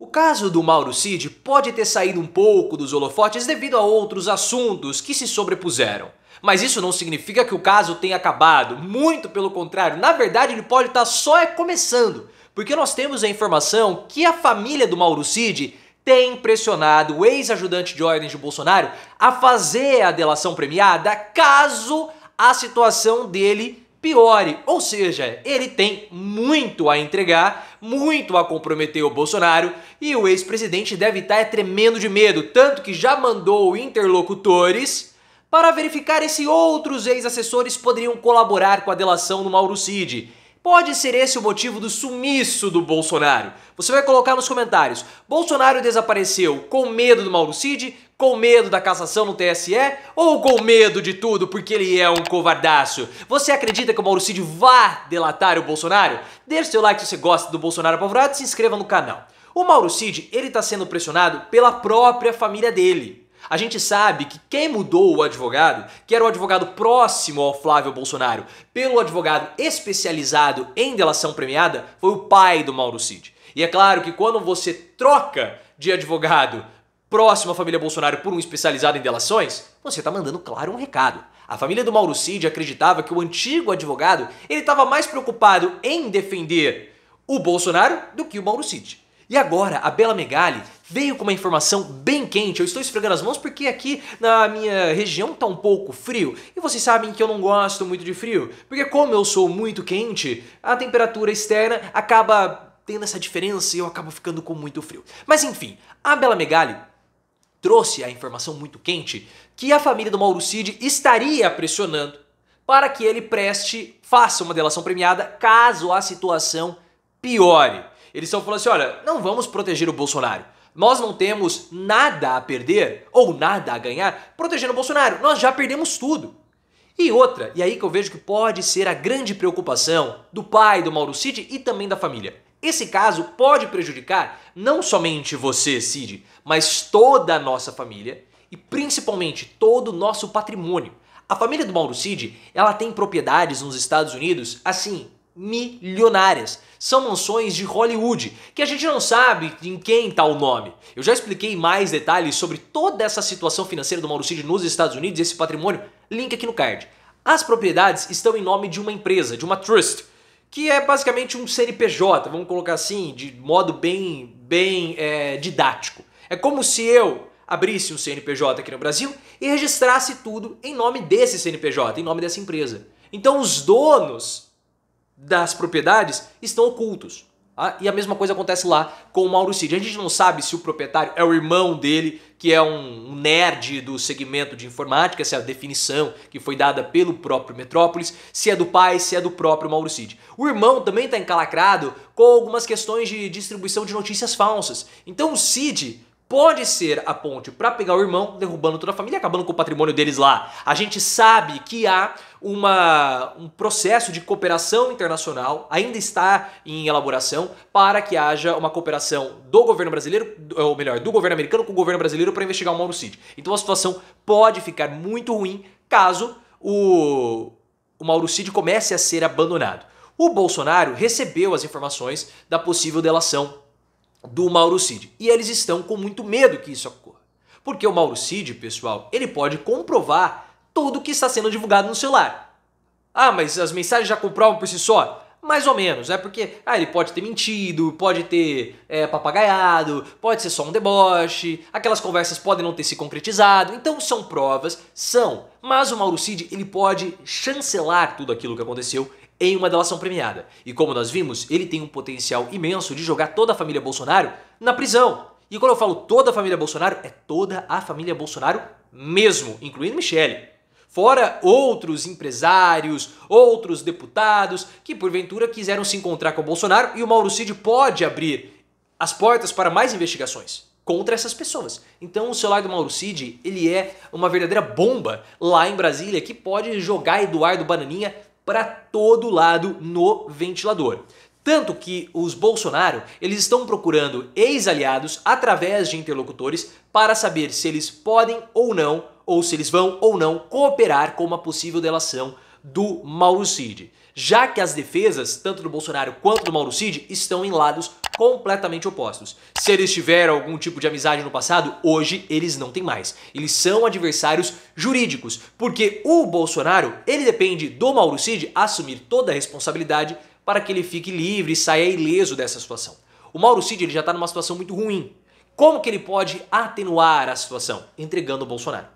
O caso do Mauro Cid pode ter saído um pouco dos holofotes devido a outros assuntos que se sobrepuseram. Mas isso não significa que o caso tenha acabado, muito pelo contrário, na verdade ele pode estar só começando, porque nós temos a informação que a família do Mauro Cid tem pressionado o ex-ajudante de ordens de Bolsonaro a fazer a delação premiada caso a situação dele piore, ou seja, ele tem muito a entregar, muito a comprometer o Bolsonaro e o ex-presidente deve estar tremendo de medo, tanto que já mandou interlocutores para verificar se outros ex-assessores poderiam colaborar com a delação do Mauro Cid. Pode ser esse o motivo do sumiço do Bolsonaro. Você vai colocar nos comentários, Bolsonaro desapareceu com medo do Mauro Cid, com medo da cassação no TSE ou com medo de tudo porque ele é um covardaço? Você acredita que o Mauro Cid vá delatar o Bolsonaro? Deixe seu like se você gosta do Bolsonaro apavorado e se inscreva no canal. O Mauro Cid, ele está sendo pressionado pela própria família dele. A gente sabe que quem mudou o advogado, que era o advogado próximo ao Flávio Bolsonaro, pelo advogado especializado em delação premiada, foi o pai do Mauro Cid. E é claro que quando você troca de advogado próximo à família Bolsonaro por um especializado em delações, você está mandando, claro, um recado. A família do Mauro Cid acreditava que o antigo advogado ele estava mais preocupado em defender o Bolsonaro do que o Mauro Cid. E agora a Bela Megali veio com uma informação bem quente. Eu estou esfregando as mãos porque aqui na minha região tá um pouco frio. E vocês sabem que eu não gosto muito de frio, porque como eu sou muito quente, a temperatura externa acaba tendo essa diferença e eu acabo ficando com muito frio. Mas enfim, a Bela Megali trouxe a informação muito quente que a família do Mauro Cid estaria pressionando para que ele faça uma delação premiada caso a situação piore. Eles estão falando assim, olha, não vamos proteger o Bolsonaro. Nós não temos nada a perder ou nada a ganhar protegendo o Bolsonaro. Nós já perdemos tudo. E outra, e aí que eu vejo que pode ser a grande preocupação do pai do Mauro Cid e também da família. Esse caso pode prejudicar não somente você, Cid, mas toda a nossa família e principalmente todo o nosso patrimônio. A família do Mauro Cid, ela tem propriedades nos Estados Unidos, assim, milionárias. São mansões de Hollywood, que a gente não sabe em quem está o nome. Eu já expliquei mais detalhes sobre toda essa situação financeira do Mauro Cid nos Estados Unidos e esse patrimônio, link aqui no card. As propriedades estão em nome de uma empresa, de uma trust, que é basicamente um CNPJ, vamos colocar assim, de modo bem didático. É como se eu abrisse um CNPJ aqui no Brasil e registrasse tudo em nome desse CNPJ, em nome dessa empresa. Então os donos das propriedades estão ocultos. Tá? E a mesma coisa acontece lá com o Mauro Cid. A gente não sabe se o proprietário é o irmão dele, que é um nerd do segmento de informática, essa é a definição que foi dada pelo próprio Metrópolis, se é do pai, se é do próprio Mauro Cid. O irmão também está encalacrado com algumas questões de distribuição de notícias falsas. Então o Cid pode ser a ponte para pegar o irmão, derrubando toda a família e acabando com o patrimônio deles lá. A gente sabe que há um processo de cooperação internacional, ainda está em elaboração, para que haja uma cooperação do governo brasileiro, ou melhor, do governo americano com o governo brasileiro para investigar o Mauro Cid. Então a situação pode ficar muito ruim caso o Mauro Cid comece a ser abandonado. O Bolsonaro recebeu as informações da possível delação do Mauro Cid. E eles estão com muito medo que isso ocorra. Porque o Mauro Cid, pessoal, ele pode comprovar tudo o que está sendo divulgado no celular. Ah, mas as mensagens já comprovam por si só? Mais ou menos, porque ele pode ter mentido, pode ter papagaiado, pode ser só um deboche, aquelas conversas podem não ter se concretizado, então são provas, mas o Mauro Cid ele pode chancelar tudo aquilo que aconteceu em uma delação premiada. E como nós vimos, ele tem um potencial imenso de jogar toda a família Bolsonaro na prisão. E quando eu falo toda a família Bolsonaro, é toda a família Bolsonaro mesmo, incluindo Michele. Fora outros empresários, outros deputados que porventura quiseram se encontrar com o Bolsonaro e o Mauro Cid pode abrir as portas para mais investigações contra essas pessoas. Então o celular do Mauro Cid, ele é uma verdadeira bomba lá em Brasília que pode jogar Eduardo Bananinha para todo lado no ventilador. Tanto que os Bolsonaro, eles estão procurando ex-aliados através de interlocutores para saber se eles podem ou não, ou se eles vão ou não cooperar com uma possível delação do Mauro Cid, já que as defesas, tanto do Bolsonaro quanto do Mauro Cid, estão em lados completamente opostos. Se eles tiveram algum tipo de amizade no passado, hoje eles não têm mais. Eles são adversários jurídicos, porque o Bolsonaro, ele depende do Mauro Cid assumir toda a responsabilidade para que ele fique livre e saia ileso dessa situação. O Mauro Cid ele já está numa situação muito ruim. Como que ele pode atenuar a situação? Entregando o Bolsonaro.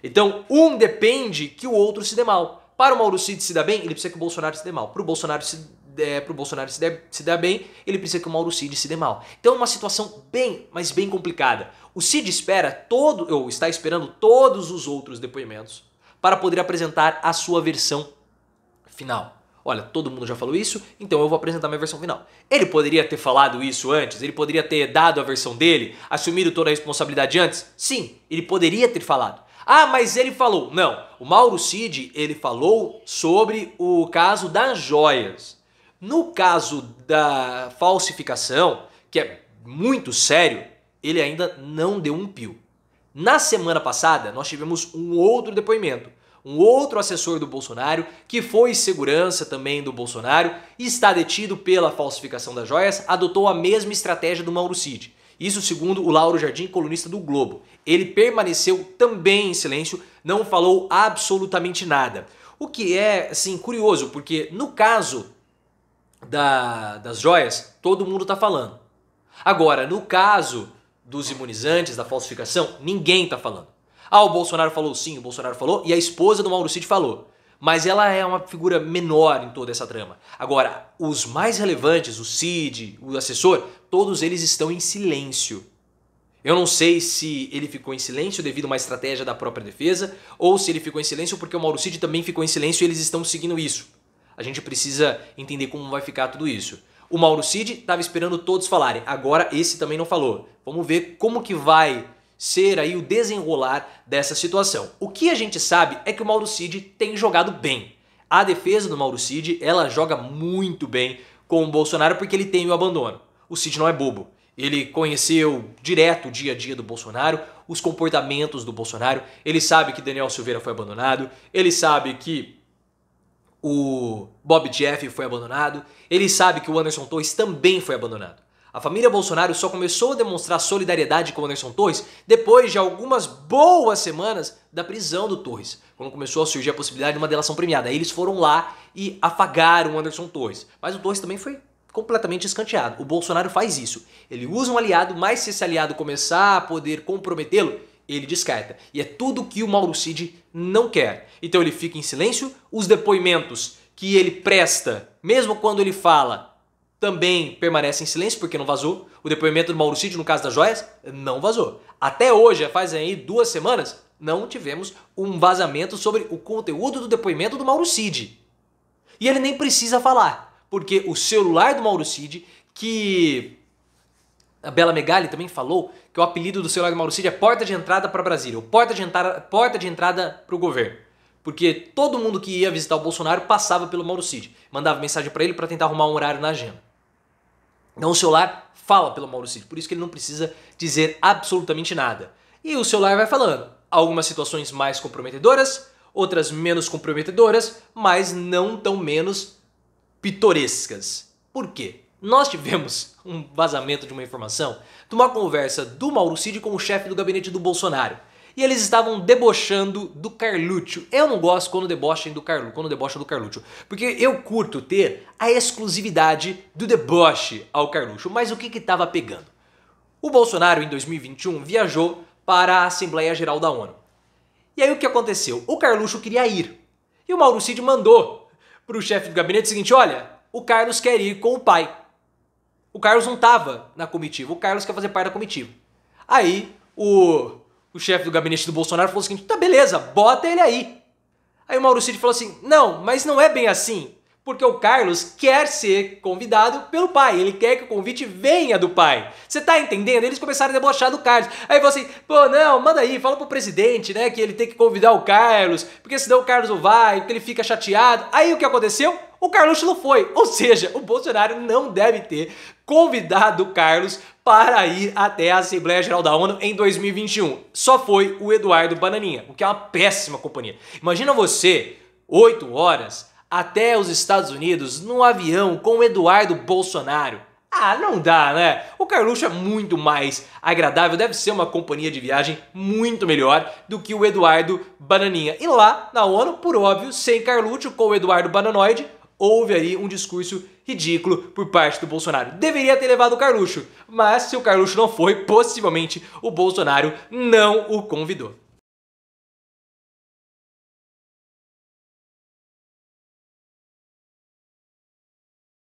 Então, um depende que o outro se dê mal. Para o Mauro Cid se dar bem, ele precisa que o Bolsonaro se dê mal. Para o Bolsonaro se dar bem, ele precisa que o Mauro Cid se dê mal. Então é uma situação bem, mas bem complicada. O Cid está esperando todos os outros depoimentos para poder apresentar a sua versão final. Olha, todo mundo já falou isso, então eu vou apresentar minha versão final. Ele poderia ter falado isso antes? Ele poderia ter dado a versão dele, assumido toda a responsabilidade antes? Sim, ele poderia ter falado. Ah, mas ele falou. Não, o Mauro Cid, ele falou sobre o caso das joias. No caso da falsificação, que é muito sério, ele ainda não deu um pio. Na semana passada, nós tivemos um outro depoimento. Um outro assessor do Bolsonaro, que foi segurança também do Bolsonaro, e está detido pela falsificação das joias, adotou a mesma estratégia do Mauro Cid. Isso segundo o Lauro Jardim, colunista do Globo. Ele permaneceu também em silêncio, não falou absolutamente nada. O que é, assim, curioso, porque no caso das joias, todo mundo está falando. Agora, no caso dos imunizantes, da falsificação, ninguém está falando. Ah, o Bolsonaro falou sim, o Bolsonaro falou, e a esposa do Mauro Cid falou. Mas ela é uma figura menor em toda essa trama. Agora, os mais relevantes, o Cid, o assessor, todos eles estão em silêncio. Eu não sei se ele ficou em silêncio devido a uma estratégia da própria defesa, ou se ele ficou em silêncio porque o Mauro Cid também ficou em silêncio e eles estão seguindo isso. A gente precisa entender como vai ficar tudo isso. O Mauro Cid estava esperando todos falarem, agora esse também não falou. Vamos ver como que vai ser aí o desenrolar dessa situação. O que a gente sabe é que o Mauro Cid tem jogado bem. A defesa do Mauro Cid, ela joga muito bem com o Bolsonaro porque ele tem o abandono. O Cid não é bobo. Ele conheceu direto o dia a dia do Bolsonaro, os comportamentos do Bolsonaro. Ele sabe que Daniel Silveira foi abandonado. Ele sabe que o Bob Jeff foi abandonado. Ele sabe que o Anderson Torres também foi abandonado. A família Bolsonaro só começou a demonstrar solidariedade com o Anderson Torres depois de algumas boas semanas da prisão do Torres, quando começou a surgir a possibilidade de uma delação premiada. Aí eles foram lá e afagaram o Anderson Torres. Mas o Torres também foi completamente escanteado. O Bolsonaro faz isso. Ele usa um aliado, mas se esse aliado começar a poder comprometê-lo, ele descarta. E é tudo que o Mauro Cid não quer. Então ele fica em silêncio, os depoimentos que ele presta, mesmo quando ele fala, também permanece em silêncio porque não vazou. O depoimento do Mauro Cid, no caso das joias, não vazou. Até hoje, faz aí 2 semanas, não tivemos um vazamento sobre o conteúdo do depoimento do Mauro Cid. E ele nem precisa falar, porque o celular do Mauro Cid, que a Bela Megali também falou que o apelido do celular do Mauro Cid é porta de entrada para Brasília, ou porta de entrada para o governo. Porque todo mundo que ia visitar o Bolsonaro passava pelo Mauro Cid, mandava mensagem para ele para tentar arrumar um horário na agenda. Então o celular fala pelo Mauro Cid, por isso que ele não precisa dizer absolutamente nada. E o celular vai falando. Algumas situações mais comprometedoras, outras menos comprometedoras, mas não tão menos pitorescas. Por quê? Nós tivemos um vazamento de uma informação de uma conversa do Mauro Cid com o chefe do gabinete do Bolsonaro. E eles estavam debochando do Carluccio. Eu não gosto quando debocham do Carluccio, porque eu curto ter a exclusividade do deboche ao Carluccio. Mas o que estava pegando? O Bolsonaro, em 2021, viajou para a Assembleia Geral da ONU. E aí o que aconteceu? O Carluccio queria ir. E o Mauro Cid mandou para o chefe do gabinete o seguinte, olha, o Carlos quer ir com o pai. O Carlos não estava na comitiva, o Carlos quer fazer parte da comitiva. Aí o chefe do gabinete do Bolsonaro falou o seguinte, tá beleza, bota ele aí. Aí o Mauro Cid falou assim, não, mas não é bem assim, porque o Carlos quer ser convidado pelo pai, ele quer que o convite venha do pai. Você tá entendendo? Eles começaram a debochar do Carlos. Aí falou assim, pô, não, manda aí, fala pro presidente, né, que ele tem que convidar o Carlos, porque senão o Carlos não vai, porque ele fica chateado. Aí o que aconteceu? O Carluccio não foi, ou seja, o Bolsonaro não deve ter convidado o Carlos para ir até a Assembleia Geral da ONU em 2021. Só foi o Eduardo Bananinha, o que é uma péssima companhia. Imagina você 8 horas até os Estados Unidos num avião com o Eduardo Bolsonaro. Ah, não dá, né? O Carluxo é muito mais agradável, deve ser uma companhia de viagem muito melhor do que o Eduardo Bananinha. E lá na ONU, por óbvio, sem Carluxo, com o Eduardo Bananoide, houve ali um discurso ridículo por parte do Bolsonaro. Deveria ter levado o Carluxo, mas se o Carluxo não foi, possivelmente o Bolsonaro não o convidou.